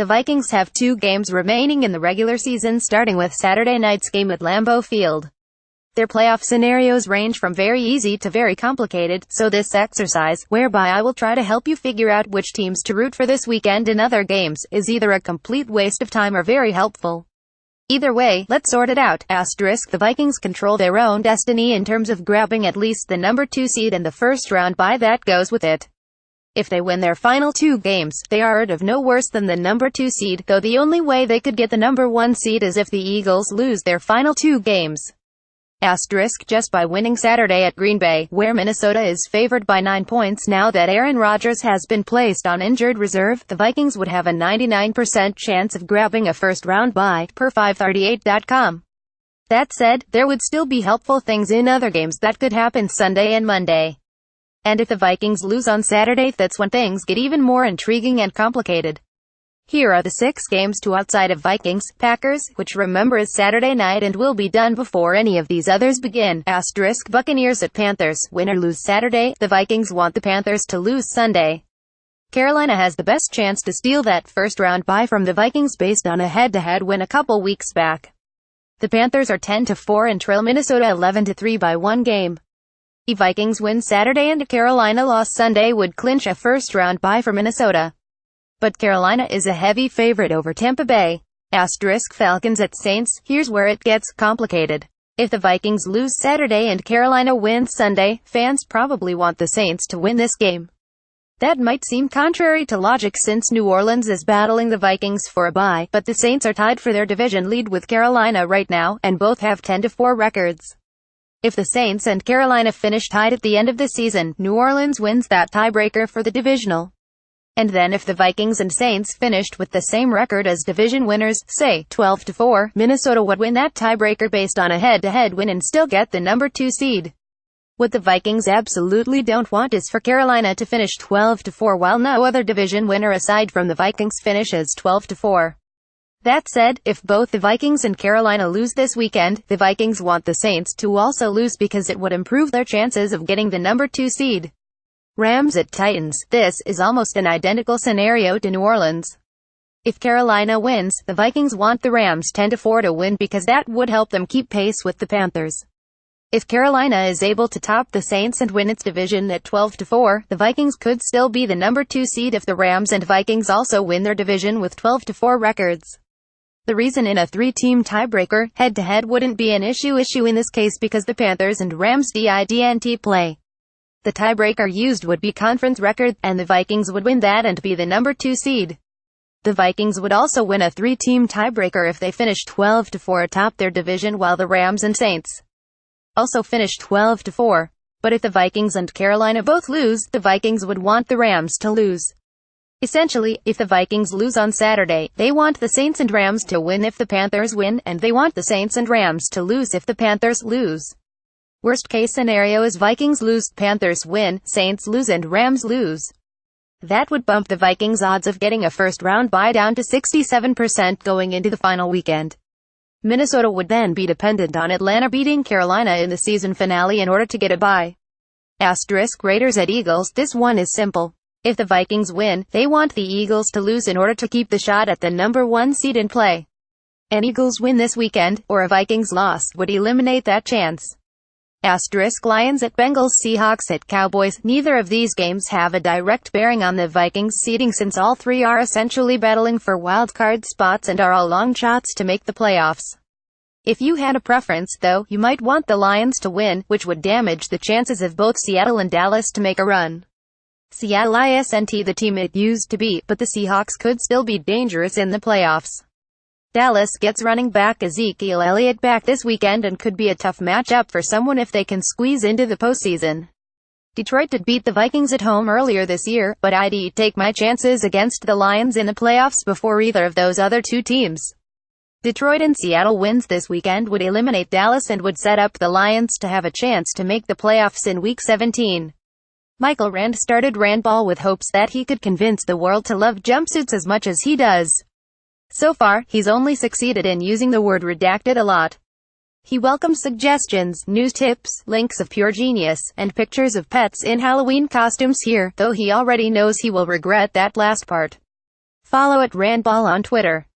The Vikings have 2 games remaining in the regular season, starting with Saturday night's game at Lambeau Field. Their playoff scenarios range from very easy to very complicated, so this exercise, whereby I will try to help you figure out which teams to root for this weekend in other games, is either a complete waste of time or very helpful. Either way, let's sort it out. The Vikings control their own destiny in terms of grabbing at least the number 2 seed in the first round bye that goes with it. If they win their final 2 games, they are out of no worse than the number 2 seed, though the only way they could get the number 1 seed is if the Eagles lose their final 2 games. Just by winning Saturday at Green Bay, where Minnesota is favored by 9 points now that Aaron Rodgers has been placed on injured reserve, the Vikings would have a 99% chance of grabbing a first-round bye, per 538.com. That said, there would still be helpful things in other games that could happen Sunday and Monday. And if the Vikings lose on Saturday, that's when things get even more intriguing and complicated. Here are the 6 games to outside of Vikings, Packers, which remember is Saturday night and will be done before any of these others begin. Buccaneers at Panthers, win or lose Saturday, the Vikings want the Panthers to lose Sunday. Carolina has the best chance to steal that first-round bye from the Vikings based on a head-to-head win a couple weeks back. The Panthers are 10-4 and trail Minnesota 11-3 by 1 game. The Vikings win Saturday and Carolina loss Sunday would clinch a first-round bye for Minnesota. But Carolina is a heavy favorite over Tampa Bay. Falcons at Saints, here's where it gets complicated. If the Vikings lose Saturday and Carolina wins Sunday, fans probably want the Saints to win this game. That might seem contrary to logic since New Orleans is battling the Vikings for a bye, but the Saints are tied for their division lead with Carolina right now, and both have 10-4 records. If the Saints and Carolina finish tied at the end of the season, New Orleans wins that tiebreaker for the divisional. And then if the Vikings and Saints finished with the same record as division winners, say, 12-4, Minnesota would win that tiebreaker based on a head-to-head win and still get the number 2 seed. What the Vikings absolutely don't want is for Carolina to finish 12-4 while no other division winner aside from the Vikings finishes 12-4. That said, if both the Vikings and Carolina lose this weekend, the Vikings want the Saints to also lose because it would improve their chances of getting the number 2 seed. Rams at Titans, this is almost an identical scenario to New Orleans. If Carolina wins, the Vikings want the Rams 10-4 to win because that would help them keep pace with the Panthers. If Carolina is able to top the Saints and win its division at 12-4, the Vikings could still be the number 2 seed if the Rams and Vikings also win their division with 12-4 records. The reason in a 3-team tiebreaker, head-to-head wouldn't be an issue in this case because the Panthers and Rams didn't play. The tiebreaker used would be conference record, and the Vikings would win that and be the number 2 seed. The Vikings would also win a 3-team tiebreaker if they finish 12-4 atop their division while the Rams and Saints also finish 12-4. But if the Vikings and Carolina both lose, the Vikings would want the Rams to lose. Essentially, if the Vikings lose on Saturday, they want the Saints and Rams to win if the Panthers win, and they want the Saints and Rams to lose if the Panthers lose. Worst case scenario is Vikings lose, Panthers win, Saints lose and Rams lose. That would bump the Vikings' odds of getting a first-round bye down to 67% going into the final weekend. Minnesota would then be dependent on Atlanta beating Carolina in the season finale in order to get a bye. Raiders at Eagles, this one is simple. If the Vikings win, they want the Eagles to lose in order to keep the shot at the number 1 seed in play. An Eagles win this weekend, or a Vikings loss, would eliminate that chance. Lions at Bengals, Seahawks at Cowboys, neither of these games have a direct bearing on the Vikings' seeding since all 3 are essentially battling for wildcard spots and are all long shots to make the playoffs. If you had a preference, though, you might want the Lions to win, which would damage the chances of both Seattle and Dallas to make a run. Seattle isn't the team it used to be, but the Seahawks could still be dangerous in the playoffs. Dallas gets running back Ezekiel Elliott back this weekend and could be a tough matchup for someone if they can squeeze into the postseason. Detroit did beat the Vikings at home earlier this year, but I'd take my chances against the Lions in the playoffs before either of those other 2 teams. Detroit and Seattle wins this weekend would eliminate Dallas and would set up the Lions to have a chance to make the playoffs in Week 17. Michael Rand started Randball with hopes that he could convince the world to love jumpsuits as much as he does. So far, he's only succeeded in using the word redacted a lot. He welcomes suggestions, news tips, links of pure genius, and pictures of pets in Halloween costumes here, though he already knows he will regret that last part. Follow @randball on Twitter.